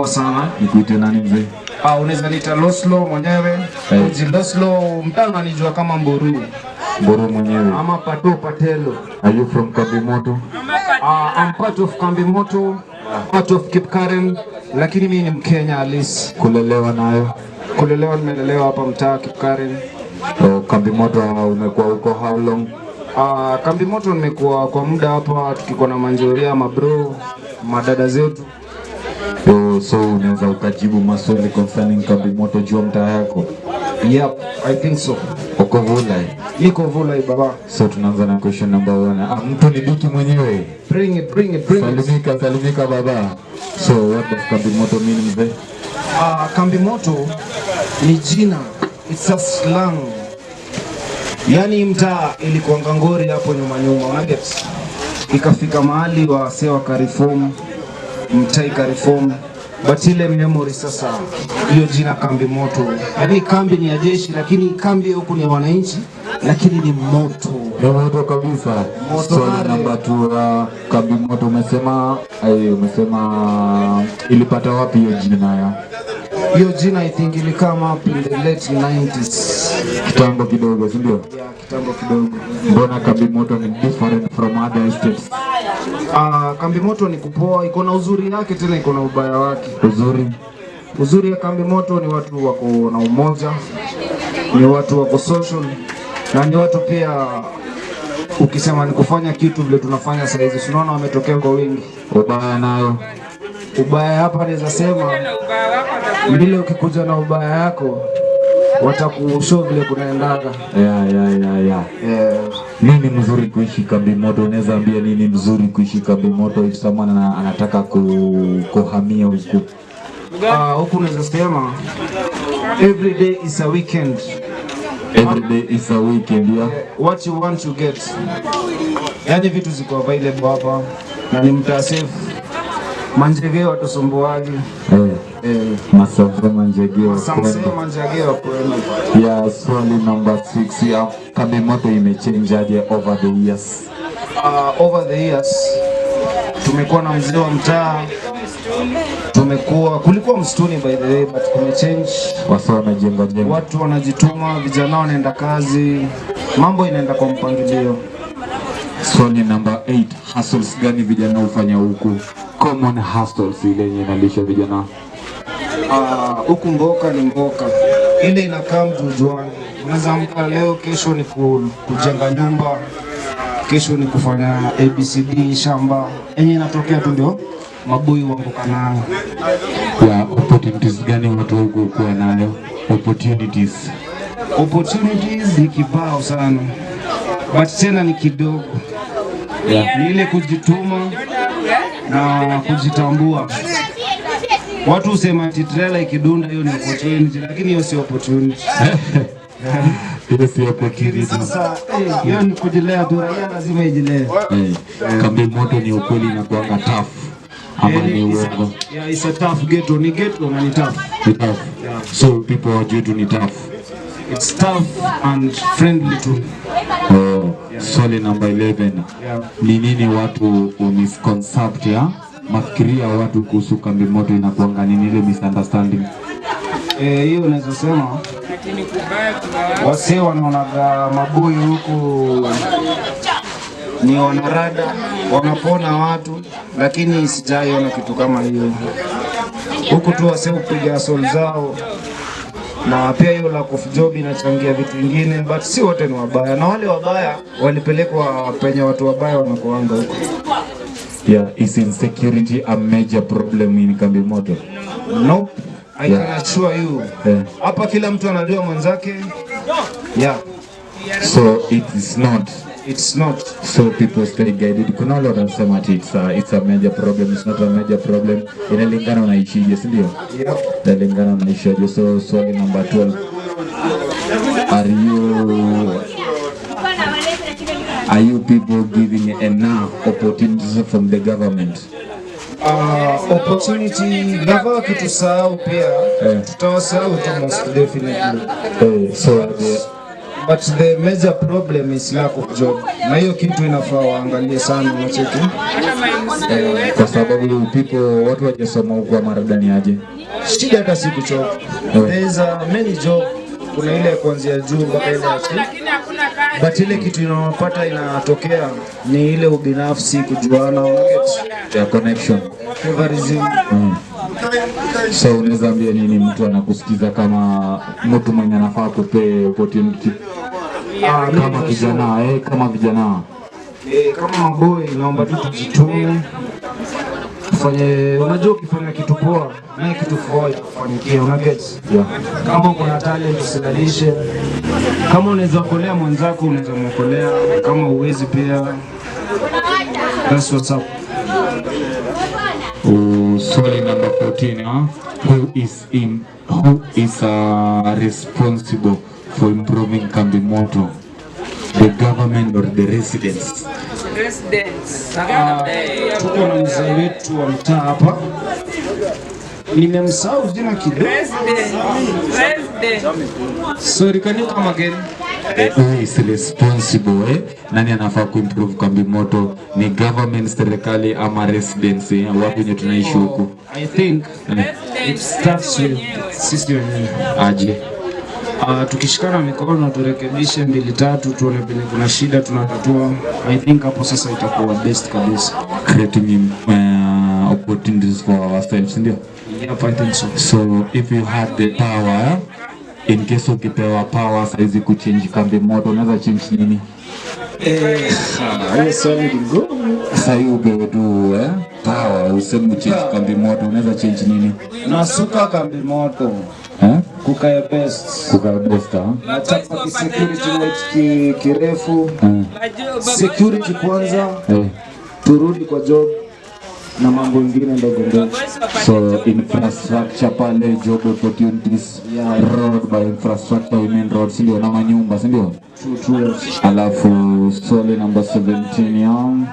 Poa sana. Nikuite nani mzee? Unaweza niita Loslo mwenyewe. Loslo mtaa unanijua kama Mburu. Mburu mwenyewe. Ama Pato Patelo. Are you from Kambi Moto? I'm part of Kambi Moto, part of Kipkaren, lakini mimi ni Mkenya halisi. Kulelewa nayo? Kulelewa, nimelelewa hapa mtaa Kipkaren. Kambi Moto umekuwa huko how long? Kambi Moto nimekuwa kwa muda hapa, tukiko na manjoria mabro, madada zetu. So unaweza ukajibu maswali concerning Kambi Moto juu mtaa yako? Yep, I think so. Uko Vulai? Niko Vulai baba. So tunaanza na question number 1. Mtu ni Biki mwenyewe. Bring it. Salimika baba. So what does Kambi Moto mean mzee? Kambi Moto ni jina. It's a slang. Yani mtaa ilikuwa ngangori hapo nyuma, unaget? Ikafika mahali wasee wakareform, mtaa ikareform. But ile memory sasa, hiyo jina Kambi Moto. Yani kambi ni ya jeshi, lakini kambi huku ni wananchi, lakini ni moto. Ni moto kabisa. Swali namba 2, Kambi Moto umesema ilipata wapi hiyo jina ya? Hiyo jina I think ilikama up in the late 90s. Kitambo kidogo, si ndio? Yeah, kitambo kidogo. Mbona Kambi Moto ni different from other estates? Kambi Moto ni kupoa, iko na uzuri yake tena iko na ubaya wake. Uzuri ya Kambi Moto ni watu wako na umoja, ni watu wako social, na ni watu pia ukisema ni kufanya kitu vile tunafanya sasa hivi, unaona wametokea kwa wingi. Ubaya nayo? Ubaya hapa naweza sema vile ukikuja na ubaya yako watakushow vile kunaendaga. Yeah. Nini mzuri kuishi Kambi Moto? Unaweza ambia nini mzuri kuishi Kambi Moto if someone anataka kuhamia huku? Huku unaweza sema every day is a weekend. Every day is a weekend, yeah. What you want to get. Yani vitu ziko available hapa na ni mtaa safe. Manjege watusumbuaji. Masafa manjege wakwende. Yeah, swali number 6 ya Kambi Moto imechange aje over the years? Over the years tumekuwa na mzee wa mtaa, kulikuwa msituni by the way, but kumechange. Watu wanajituma, vijana wanaenda kazi, mambo inaenda kwa mpangilio. Swali number 8, hustles gani vijana hufanya huku? Common hustles ile yenye inalisha vijana. Huku mboka ni mboka. Ile inakaa mjujuani. Unaweza amka leo, kesho ni kujenga nyumba, kesho ni kufanya ABCD shamba. Yenye inatokea tu ndio mabui wamboka nayo. Opportunities gani watu huku kwa nayo? Opportunities ni kibao sana, but tena ni kidogo. Ni ile kujituma na kujitambua. Watu husema ati trailer ikidunda hiyo ni opportunity, lakini hiyo si opportunity. Hiyo si opportunity. Sasa hiyo ni kujilea tu, raia lazima ijilee. Kambi Moto ni ukweli na kuanga tough ama ni uongo? Yeah, it's a tough ghetto. Ni ghetto na ni tough. Ni tough. Yeah. So people are due to ni tough. It's tough and friendly too. Swali number 11. Ni nini watu misconcept ya mafikiria watu kuhusu Kambi Moto inakuanga nini ile misunderstanding? Hiyo unaweza sema wasee wanaonaga mabui huku ni wanarada, wanapona watu, lakini sijaiona kitu kama hiyo. Huku tu wasee kupiga soul zao, na pia hiyo lack of job inachangia vitu vingine, but si wote ni wabaya, na wale wabaya walipelekwa penye watu wabaya wanakoanga huko. Yeah, is insecurity a major problem in Kambi Moto? Nope, I can assure you. Hapa kila mtu anajua mwenzake. Yeah. So it is not. It's not. So people stay guided. Kuna wale wanasema ati it's a major problem. It's not a major problem. Inalingana na ishije, si ndio? Yeah. Inalingana na ishije. So swali number 12. Are you people giving enough opportunities from the government? Opportunity, gava kitusahau pia. Tutawasahau tu most definitely. So But the major problem is lack of job. Na hiyo kitu inafaa waangalie sana, unacheki. Kwa sababu watu wajasoma huko Maradani aje. Shida hata si kuchoka. There is a many job. Kuna ile kuanzia juu mpaka ile ya chini. But ile kitu inawapata inatokea ni ile ubinafsi, kujuana, ya connection. Favorism. So unaweza ambia nini mtu anakusikiza kama mtu mwenye anafaa kupe opportunity? Kama kijana, kama vijana. Kama boy naomba tu tujitume. Fanye, unajua ukifanya kitu poa, na kitu poa itafanikiwa, una get? Yeah. Kama uko na talent usilalishe. Kama unaweza kuolea mwenzako unaweza mwokolea, kama uwezi pia. That's what's up. Swali number 14, who is responsible for improving Kambi Moto? The government or the residents? Residents. Tuko na mzee wetu wa mtaa hapa. Nimemsahau jina kidogo. Resident. Sorry, can you come again? Who is responsible? Nani anafaa kuimprove Kambi Moto? Ni government, serikali ama residents? Wapi ndio tunaishi huku? I think it starts with sisi wenyewe. Aje. Tukishikana mikono turekebishe 2-3 tuone bila kuna shida tunatatua. I think hapo sasa itakuwa best kabisa. Creating opportunities for ourselves, ndio? Yep, I think so. So if you had the power, in case ukipewa power saizi kuchange Kambi Moto, unaweza change nini? Hiyo swali ni ngumu. Sasa hiyo upewe tu power useme change Kambi Moto, unaweza change nini? Nasuka Kambi Moto. Kukaya best. Kukaya best, Nataka security light kirefu. Security kwanza. Turudi kwa job na mambo mengine ndogo ndogo. So infrastructure pale, job opportunities, road by infrastructure, main roads ndio na manyumba, si ndio? True. Alafu swali number 17,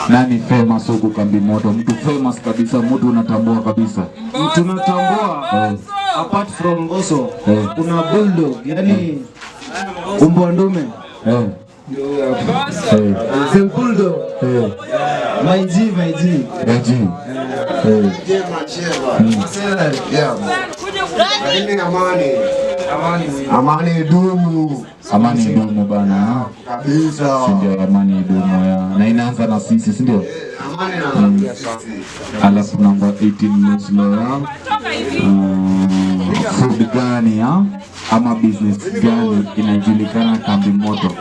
nani famous huku Kambi Moto? Mtu famous kabisa, mtu unatambua kabisa. Mtu unatambua apart from Boso, kuna Bulldog, yani umbwa ndume. The Bulldog. My G. Amani dumu. Amani dumu bana. Kabisa. Ndio amani dumu ya. Na inaanza na sisi, si ndio? Amani na sisi. Alafu number 18 Muslim. Food gani ama business gani inajulikana Kambi Moto?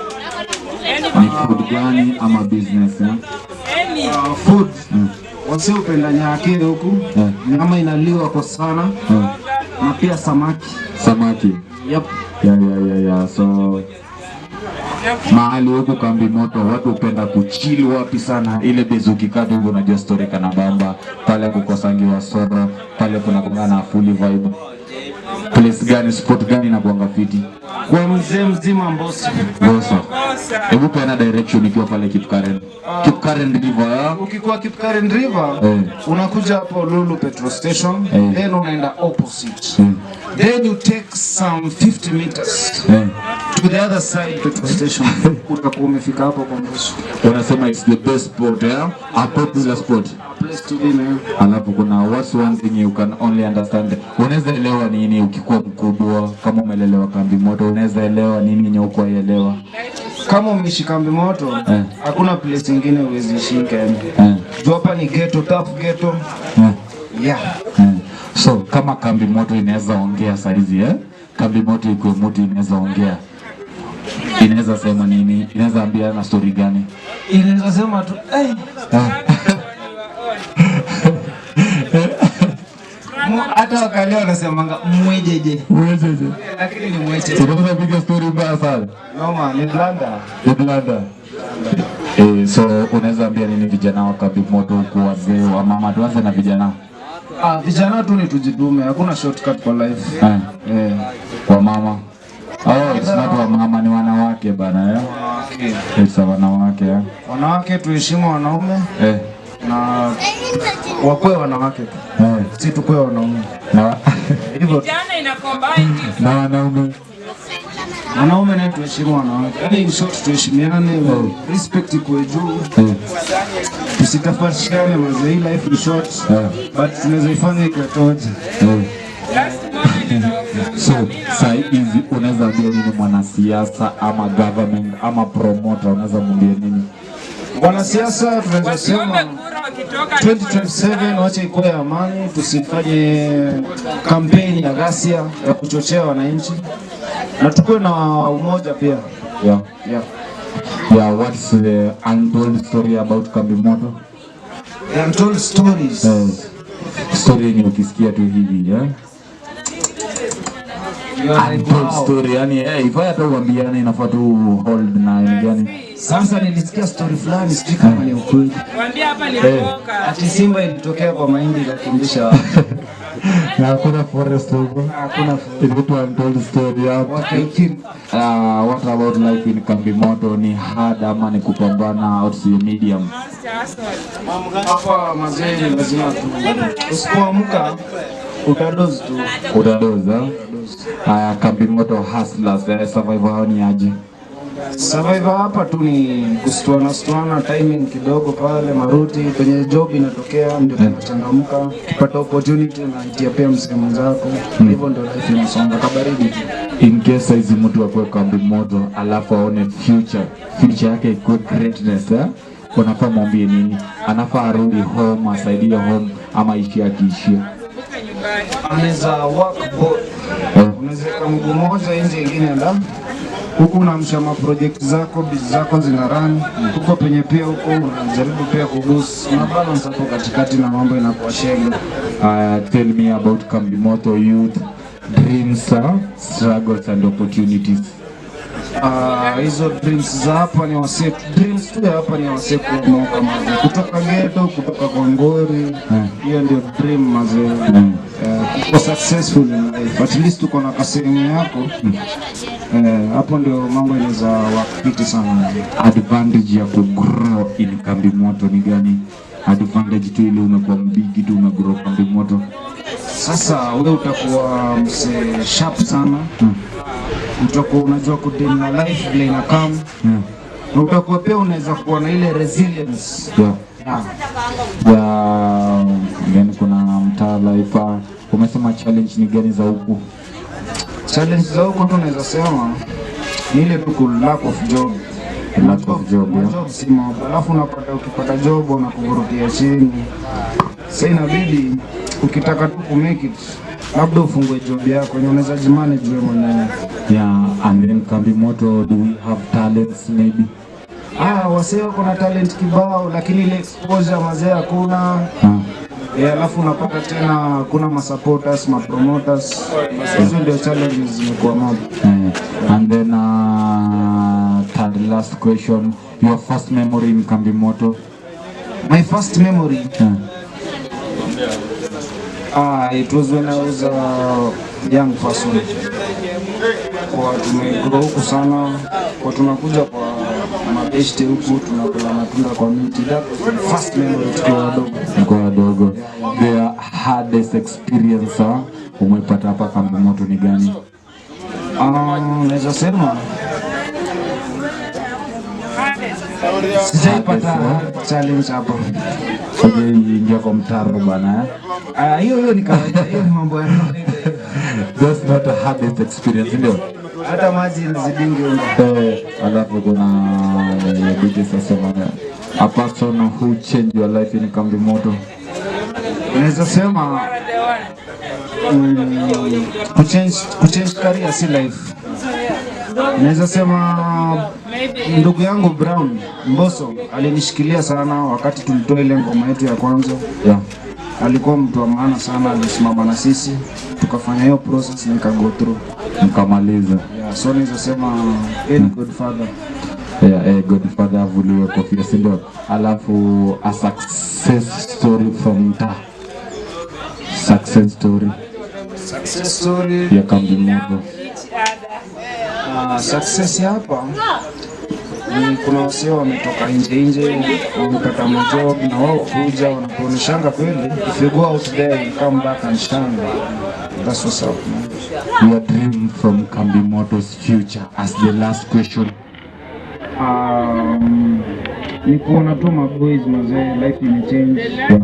Ni food gani ama business food. Wasi upenda nyake huku. Nyama inaliwa kwa sana. Na pia samaki. Yep. Yeah. So mahali huku Kambi Moto watu upenda kuchili wapi sana? Ile bezuki kado huko, unajua story kana bamba pale kukosangi wa soro pale kuna kungana full vibe. Place gani, sport gani na kuanga fiti? Kwa mzee mzima Mbosso. Hebu peana direction ikiwa pale Kipkaren River. Ukikuwa Kipkaren River, unakuja hapo Lulu petrol station, then unaenda opposite. Then you take some 50 meters to the other side petrol station. Utakuwa umefika hapo kwa Mbosso. Unasema it's the best spot, a popular spot. Place to be, man. Alafu kuna what's one thing you can only understand. Unaweza elewa nini ukikuwa mkubwa? Kama umelelewa Kambi Moto, unaweza elewa nini yenye uko elewa? Kama umeishi Kambi Moto, hakuna place nyingine uwezi shika. Hapa ni ghetto, tough ghetto. So kama Kambi Moto inaweza ongea saizi, Kambi Moto iko mtu inaweza ongea. Inaweza sema nini? Inaweza ambia na story gani? Inaweza sema tu hata wakali wanasemanga mwejeje. Lakini ni mwejeje. Tunaweza piga story mbaya sana. Noma, ni blanda. So unaweza ambia nini vijana wa Kambi Moto huko, wazee wa mama? Tuanze na vijana. Vijana tu ni tujitume, hakuna shortcut kwa life. Kwa mama. It's not wa mama, ni wanawake bana. It's wanawake. Wanawake tuheshimu wanaume. Na wakwe wanawake tu. Si tukwe wanaume. Na vijana ina combine na wanaume. wanaume na tuheshimu wanawake. Yaani in short tuheshimiane, respect ikuwe juu. Tusitafashane mazee, hii life ni short. But tunaweza ifanya ikatoje. So, saa hizi unaweza ambia nini mwanasiasa ama government ama promoter, unaweza mwambia nini? Wanasiasa tunaweza sema 2027 wacha ikuwe amani, tusifanye kampeni ya ghasia ya kuchochea wananchi. Na tukuwe na umoja pia. Yeah, what's the untold story about Kambi Moto? The untold stories. Story ni ukisikia tu hivi, untold story, yani ifaa hata uambiane inafaa tu hold na gani. Sasa nilisikia story fulani sijui kama ni ukweli. Waambia hapa nilitoka. Ati simba ilitokea kwa mahindi ikakimbisha. Na hakuna forest huko. Hakuna forest. It was untold story hapo. What about life in Kambi Moto? Ni hard ama ni kupambana au si medium? Hapa mazee lazima tu. Usipoamka utadoze tu. Utadoze. Kambi Moto hustlers, survivor ni aje? Survivor hapa tu ni kustuana timing kidogo pale maruti kwenye job inatokea ndio tunachangamka, kupata opportunity na itia pia msemo zako. Hivyo ndio life inasonga kabaridi. In case hizi mtu akwe Kambi Moto alafu aone future yake iko greatness, unafaa mwambie nini? Anafaa arudi home, asaidie home ama akiishia? Anaweza work both. Unaweza kama mguu mmoja nje ingine ndani. Huku unamsha project zako, bizi zako zina run. Huko penye pia huko unajaribu pia kugusa. Una balance hapo katikati na mambo inakuwa shege. Tell me about Kambi Moto youth dreams, struggles and opportunities. Hizo dreams za hapa ni wasetu. Dreams tu ya hapa ni wasetu kutoka ghetto, kutoka kwa ngori. Hiyo ndio dream mazee. Kuwa successful in life. At least uko na kasehemu yako. Hapo ndio mambo inaweza wakipiti sana. Advantage ya kugrow in Kambi Moto ni gani? Advantage tu ile umekuwa mbigi tu umegrow Kambi Moto. Sasa wewe utakuwa mse sharp sana. Utakuwa unajua kudeal na life vile inakam. Na utakuwa pia unaweza kuwa na ile resilience. Yani kuna mtaala ipa. Umesema challenge ni gani za huku? Challenge za huku tu naweza sema ni ile tu lack of job. Lack of job, job si mambo. Alafu ukipata job unakuvurutia chini. Sasa inabidi ukitaka tu ku make it labda ufungue job yako yenye unaweza jimanage wewe mwenyewe. And then Kambi Moto, do we have talents maybe? Wasee wako na talent kibao lakini ile exposure mazee hakuna. Alafu unapata tena kuna masupporters, promoters. Hizo ndio challenges zimekuwa mambo. And then third last question, your first memory in Kambi Moto? My first memory? It was when I was a young person. Kwa tumegrow huku sana, kwa tunakuja kwa mabeshte huku, tunakula matunda kwa miti. That was the first memory tukiwa wadogo. The hardest experience umepata hapa Kambi Moto ni gani? Naweza sema sijaipata challenge hapa. Ingia kwa mtaro bana. Hiyo ni kawaida, hiyo ni mambo ya kawaida. That's not a hardest experience ndio. Hata maji inazidingi unga. Alafu kuna DJ sasa a person who changed your life in Kambi Moto. Naweza sema kuchange career si life. Naweza sema ndugu yangu Brown Mbosso alinishikilia sana wakati tulitoa ile ngoma yetu ya kwanza. Alikuwa mtu wa maana sana, alisimama na sisi tukafanya hiyo process nika go through mkamaliza. So naweza sema good father. Good father avuliwe kofia si ndio? Alafu a success story from success story ya Kambi Moto. Success hapa ni kuna wasio wametoka nje wamepata majob na wao kuja wanakuoneshanga kweli. If you go out there you come back and shine. That's what's up, man. Your dream from Kambi Moto's future as the last question. Ni kuona tu maboys mazee, life imechange. Yeah.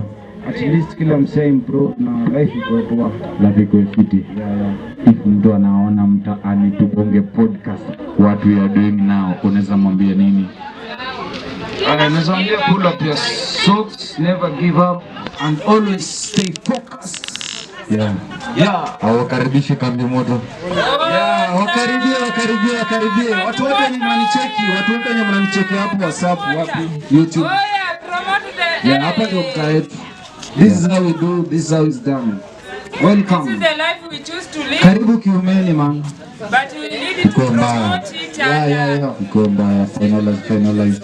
At least kila msee improve na life iko poa. Life iko fiti. If mtu anaona mtaani tubonge podcast what we are doing now, unaweza mwambia nini? Naweza mwambia pull up your socks, never give up and always stay focused. Yeah. Awakaribishe Kambi Moto. Yeah, wakaribie. Watu wote wenye mnanicheki hapo WhatsApp, wapi, YouTube. Oh yeah, promote the. Yeah, hapa ndio mtaa wetu. This is how we do, this is how it's done. Welcome. This is the life we choose to live. Karibu Kiumeni, man. But we need to promote each other. Yeah. Iko mbaya, finalize.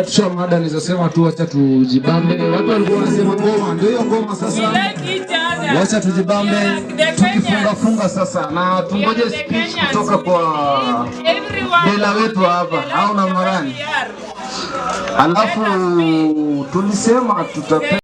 Tushamada nizasema tu acha tujibambe. Watu walikuwa wanasema ngoma, ndio hiyo ngoma sasa. We like each other. Wacha tujibambe, tukifunga sasa na tungoje speech kutoka kwa Bela wetu hapa au na Marani. Alafu tulisema